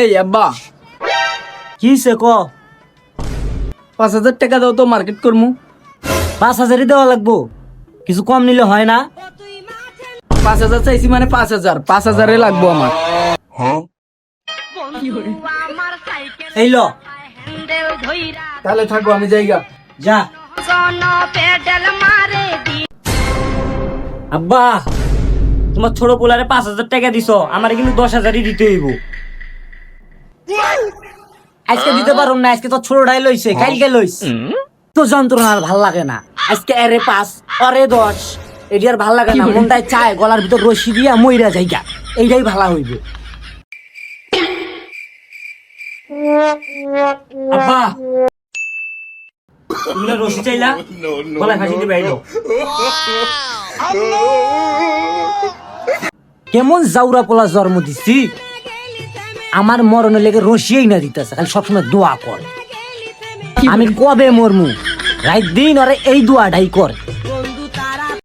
এই আব্বা, কি সে ক 5,000 টাকা দাও তো মার্কেট করমু। 5,000 দেওয়া লাগবো, কিছু কম নিলে হয় না? 5,000 চাইছি মানে 5,000 লাগবো আমার। এই ল, তাহলে থাকো, আমি যাইগা। যা। আব্বা, তোমার ছোট পোলারে 5,000 টাকা দিছো, আমার কিন্তু 10,000ই দিতে হইব। আজকে দিতে পারুম না, আজকে তো ছোটটাই লইছে, কালকে লইস তো যন্ত্রণা আর ভাল লাগে না। আজকে এরে 5 অরে 10, এটি আর ভাল লাগে না। মনটাই চায় গলার ভিতর রশি দিয়া মইরা যাইগা, এইটাই ভালো হইবে। আব্বা, তুমি রশি চাইলা, গলায় ফাঁসি দিবে। আইলো কেমন জাউরা পোলা জন্ম দিছি, আমার মরণে লেগে রশিয়াই না দিতেছে, খালি সবসময় দোয়া করে। আমি কবে মরমু, রাত দিন আরে এই দোয়াটাই করে।